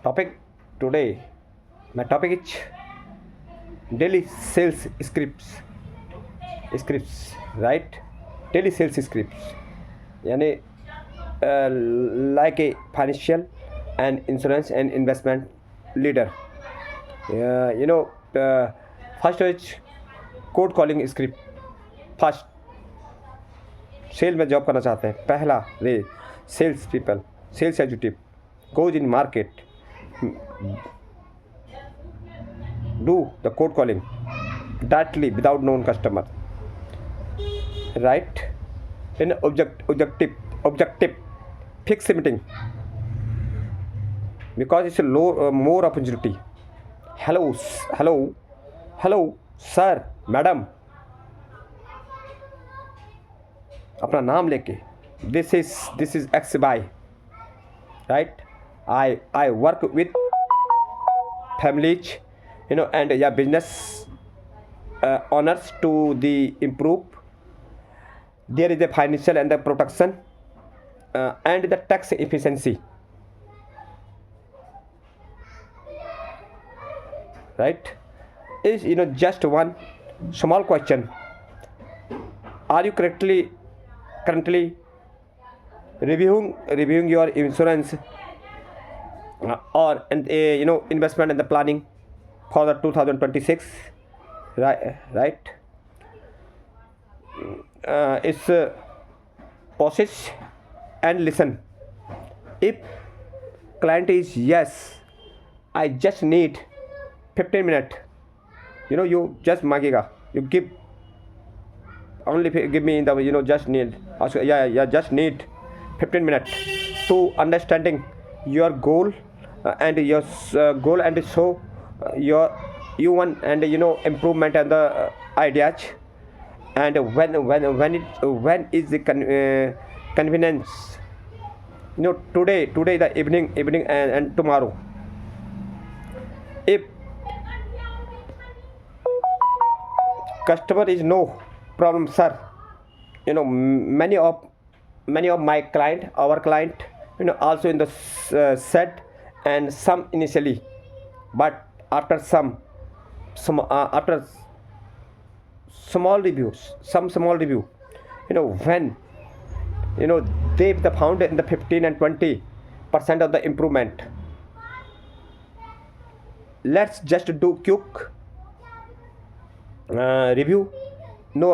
Topic today. My topic is daily sales scripts, right? Daily sales scripts. Yani like a financial and insurance and investment leader. You know, first is code calling script. First, sale में job करना चाहते हैं, पहला रे sales people, sales executive goes in market, do the code calling directly without known customer, right? In objective fix meeting because it's a more opportunity. Hello sir, madam, अपना नाम लेके, this is XY, right? I work with families, and business owners to the improve. There is a financial and the protection and the tax efficiency, right? Is just one small question: are you currently reviewing your insurance or investment and the planning for the 2026, right? It's process and listen. If client is yes, I just need 15 minutes, you just magega, you give me in the just need, just need 15 minutes to understanding your goal and your goal, and so you want and improvement and the ideas, and when is the convenience, today the evening and tomorrow. If customer is no problem sir, many of my client, our client, also in the set, and some initially, but after after small review, when they found in the 15 and 20% of the improvement. Let's just do quick review, no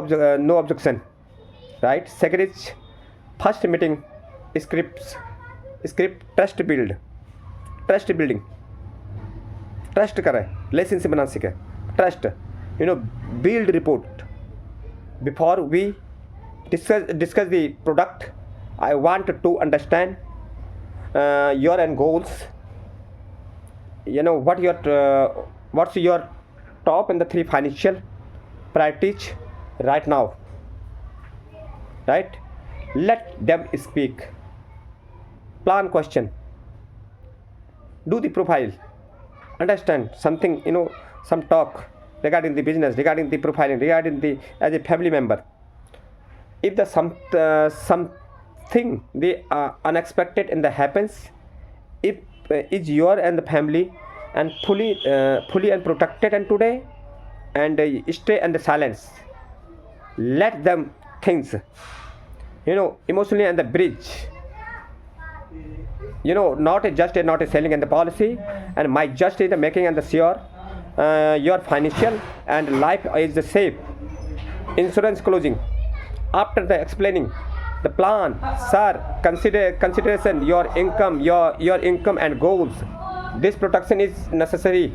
objection, right? Second is first meeting script trust building, trust करें, relationship बना सके, trust build report before we discuss the product. I want to understand your end goals, what's your top and the 3 financial priorities right now, right? Let them speak. Plan question, do the profile, understand something, some talk regarding the business, regarding the profiling, regarding the as a family member. If the something the unexpected and the happens, if is your and the family and fully and protected and today, and stay in the silence, let them things, emotionally and the bridge, not a selling and the policy, and my just is the making and the sure your financial and life is the safe. Insurance closing, after the explaining the plan, sir, consideration your income and goals. This protection is necessary,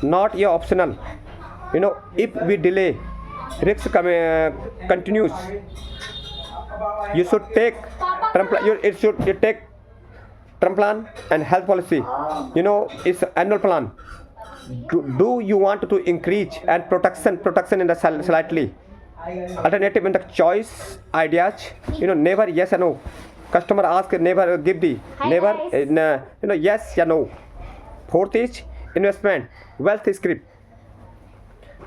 not your optional. If we delay, risk continues. You should take you take term plan and health policy. It's annual plan. Do you want to increase and protection in the slightly alternative in the choice ideas? Never yes or no. Customer ask, never give the never yes or no. Fourth is investment wealth script.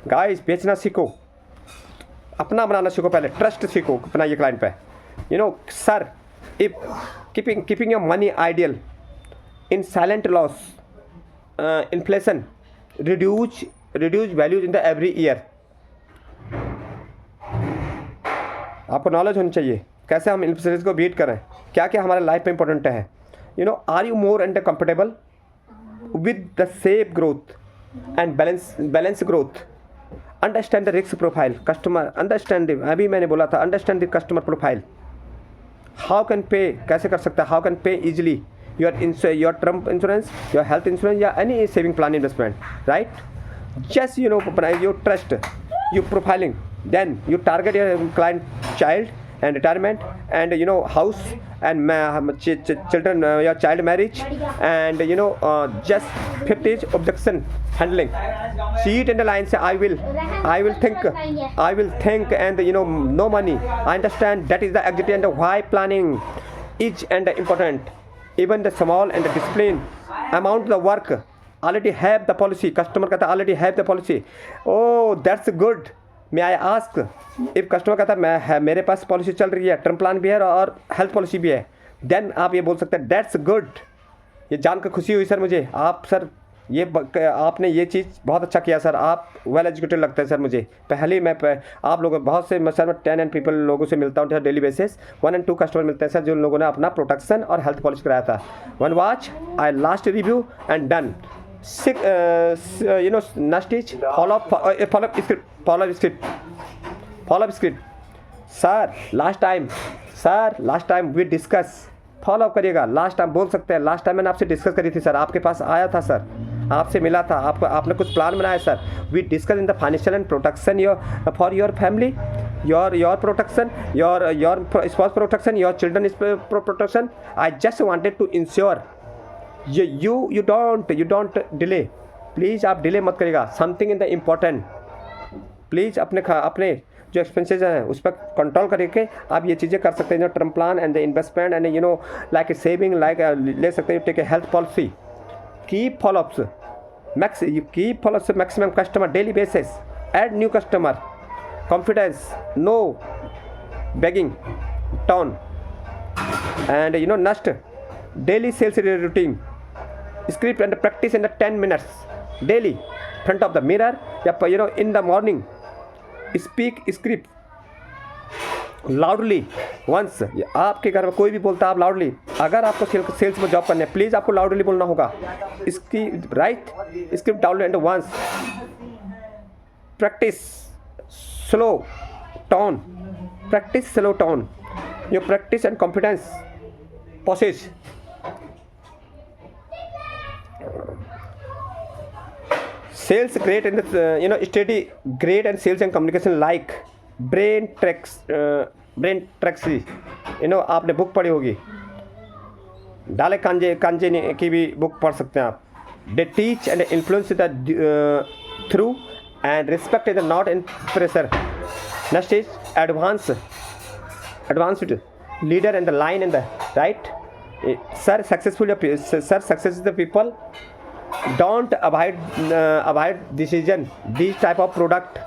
Guys, बेचना सीखो, अपना बनाना सीखो, पहले trust सीखो अपना ये client पे. Sir, if keeping your money ideal, in silent loss, inflation, reduce values in the every year. आपको नॉलेज होनी चाहिए कैसे हम इन्फ्लेशन को बीट करें, क्या क्या हमारे लाइफ में इंपॉर्टेंट है. You know, are you more and comfortable with the safe growth and balance growth. Understand the risk profile customer, understand, अभी मैंने बोला था understand the customer profile. How can pay, कैसे कर सकता है, how can pay easily your term insurance, your health insurance या any saving plan investment, right. Just you know, you trust, you profiling, then you target your client child and retirement and you know house and children, your child marriage and you know just 50 objection handling. See it in the line, say I will think and you know no money. I understand that is the exit and why planning is and important. Even the small and the discipline amount the work already have the policy. Customer कहता already have the policy. Oh, that's good. May I ask if customer कहता मैं मेरे पास policy चल रही है, term plan भी है और हेल्थ पॉलिसी भी है, देन आप ये बोल सकते हैं that's good. ये जानकर खुशी हुई सर मुझे. आप सर ये आपने ये चीज़ बहुत अच्छा किया सर, आप वेल एजुकेटेड लगते हैं सर मुझे. पहले मैं आप लोगों बहुत से सर मैं 10 पीपल लोगों से मिलता हूँ डेली बेसिस. 1 और 2 कस्टमर मिलते हैं सर जो लोगों ने अपना प्रोटेक्शन और हेल्थ पॉलिसी कराया था. One watch I last review and done. You know, next is follow up script. Sir, last time we discuss. Follow up करिएगा. लास्ट टाइम बोल सकते हैं, लास्ट टाइम मैंने आपसे डिस्कस करी थी सर, आपके पास आया था सर, आपसे मिला था, आपने कुछ प्लान बनाया sir. We discuss in the financial and protection for your family, your protection, your spouse protection, your children protection. I just wanted to ensure you don't delay. Please आप डिले मत करिएगा. Something in the important, please अपने जो expenses हैं उस पर control करके आप ये चीज़ें कर सकते हैं. जो term plan and the investment and you know like saving, like ले सकते हैं. Take a health policy. Keep follow ups maximum customer daily basis. Add new customer. Confidence, no begging tone and you know next daily sales routine script and practice in the 10 minutes daily front of the mirror या you know in the morning speak script loudly once. आपके घर में कोई भी बोलता है आप loudly, अगर आपको सेल्स में जॉब करना है प्लीज़ आपको लाउडली बोलना होगा. इसकी right script download and once practice slow tone, your practice and confidence process. Sales great in the you know steady great and sales and communication like brain tracks you know आपने book पढ़ी होगी, डाले कांजे की भी book पढ़ सकते हैं आप. They teach and influence the through and respect is not in pressure. Next is advanced leader and the line and the right. Sir, success is the people don't avoid decision. These type of product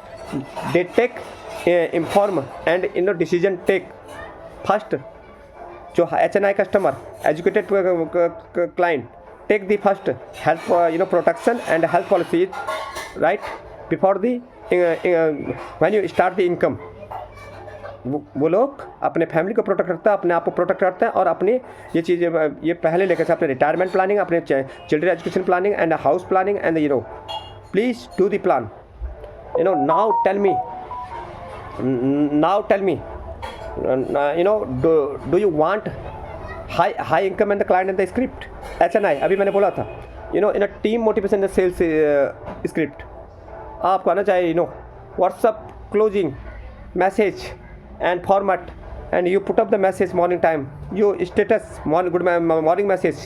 they take inform and you know decision take first. जो HNI customer educated client take the first health you know protection and health policy right before the when you start the income. वो लोग अपने family को protect करता है, अपने आप को प्रोटेक्ट करते हैं और अपनी ये चीज़ें ये पहले लेकर से अपने रिटायरमेंट प्लानिंग, अपने children education planning and house planning and you know please do the plan. You know now tell me you know do you want high income and the client and the script. HNI अभी मैंने बोला था you know in a team motivation the sales script आपको आना चाहिए. You know WhatsApp closing message and format and you put up the message morning time, you status morning message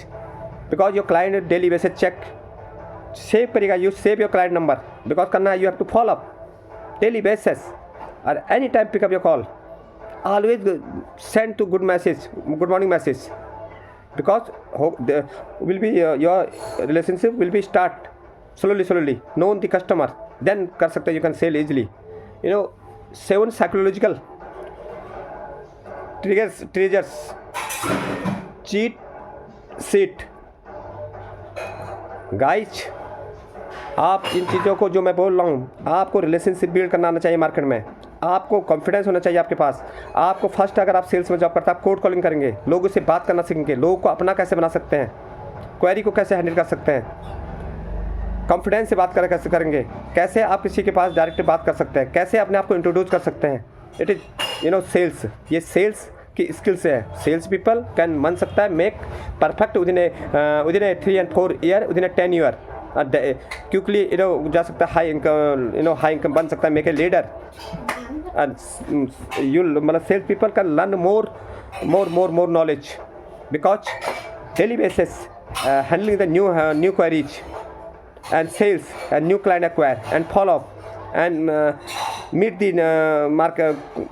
because your client daily basis check save करेगा. you save your client number because करना you have to follow up daily basis or any time pick up your call. Always send to good morning message because will be your relationship will be start slowly known the customer, then कर सकते you can sell easily. You know 7 psychological triggers cheat sheet guys आप इन चीज़ों को जो मैं बोल रहा हूँ, आपको रिलेशनशिप बिल्ड करना आना चाहिए मार्केट में, आपको कॉन्फिडेंस होना चाहिए आपके पास। आपको फर्स्ट अगर आप सेल्स में जॉब करते हैं, आप कोल्ड कॉलिंग करेंगे, लोगों से बात करना सीखेंगे, लोगों को अपना कैसे बना सकते हैं, क्वेरी को कैसे हैंडल कर सकते हैं, कॉन्फिडेंस से बात कैसे करेंगे, कैसे आप किसी के पास डायरेक्ट बात कर सकते हैं, कैसे अपने आप को इंट्रोड्यूस कर सकते हैं। इट इज़ सेल्स, ये सेल्स की स्किल से है। सेल्स पीपल कैन बन सकता है make perfect within A 3 and 4 year, within A 10 year quickly जा सकता है, हाई इनकम हाई इनकम बन सकता है, मेक ए लीडर। यू मतलब sales people can learn more knowledge because daily basis handling the new queries and sales and new client acquire and follow up and meet the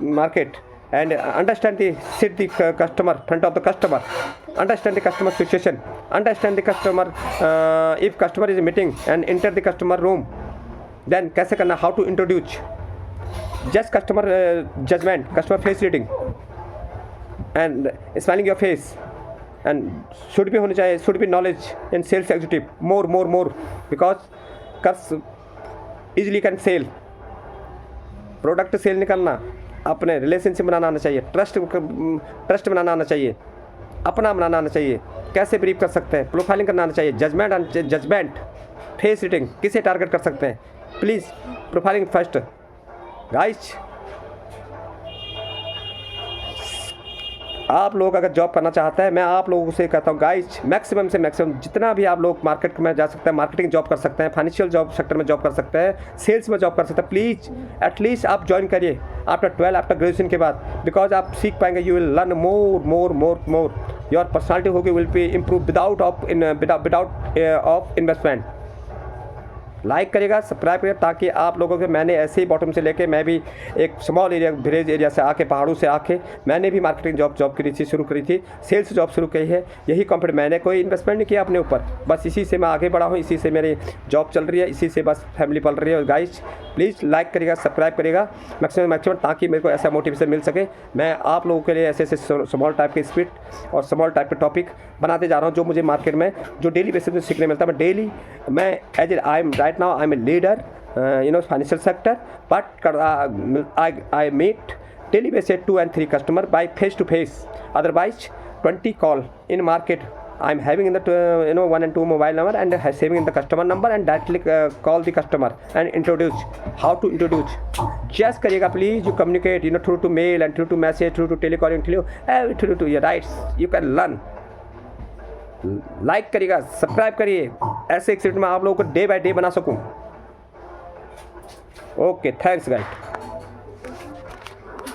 market and understand the sit the customer front of the customer, understand the customer situation, understand the customer if customer is meeting and enter the customer room, then कैसे करना, how to introduce, just customer judgment, customer face reading and smiling your face and should be होनी चाहिए, should be knowledge in sales executive more because cars easily can sell, product sell नहीं करना, अपने relationship बनाना आना चाहिए, trust बनाना आना चाहिए, अपना बनाना आना चाहिए, कैसे ब्रीफ कर सकते हैं, प्रोफाइलिंग करना आना चाहिए, जजमेंट फेस रीडिंग, किसे टारगेट कर सकते हैं, प्लीज़ प्रोफाइलिंग फर्स्ट गाइज। आप लोग अगर जॉब करना चाहते हैं, मैं आप लोगों से कहता हूँ गाइज, मैक्सिमम से मैक्सिमम जितना भी आप लोग मार्केट में जा सकते हैं, मार्केटिंग जॉब कर सकते हैं, फाइनेंशियल जॉब सेक्टर में जॉब कर सकते हैं, सेल्स में जॉब कर सकते हैं, प्लीज़ एटलीस्ट आप ज्वाइन करिए आफ्टर 12 आफ्टर ग्रेजुएशन के बाद, बिकॉज आप सीख पाएंगे, you will learn more, your personality होगी will be improve without of investment. Like करिएगा, सब्सक्राइब करिएगा, ताकि आप लोगों के, मैंने ऐसे ही बॉटम से लेके, मैं भी एक स्मॉल एरिया विलेज एरिया से आके, पहाड़ों से आके, मैंने भी मार्केटिंग जॉब करी थी, शुरू करी थी, सेल्स जॉब शुरू की है, यही कंप्लीट, मैंने कोई इन्वेस्टमेंट नहीं किया अपने ऊपर, बस इसी से मैं आगे बढ़ा हूँ, इसी से मेरी जॉब चल रही है, इसी से बस फैमिली पल रही है। गाइज प्लीज़ लाइक करिएगा, सब्सक्राइब करिएगा मैक्सिमम, ताकि मेरे को ऐसा मोटिवेशन मिल सके। मैं आप लोगों के लिए ऐसे स्मॉल टाइप के स्पीड और स्मॉल टाइप के टॉपिक बनाते जा रहा हूँ, जो मुझे मार्केट में जो डेली बेसिस में सीखने मिलता है। मैं डेली, मैं as I am right now, I am a leader financial sector, but I meet daily basis 2 and 3 customer by face to face, otherwise 20 call in market I'm having in the 1 and 2 mobile number and saving in the customer number and directly call the customer and introduce, how to introduce, just करिएगा please, you communicate through to mail and through to message, through to telecalling, through to your rights, you can learn। Like करिएगा, subscribe करिए, ऐसे एक set में आप लोगों को day by day बना सकूं। Okay, thanks guys.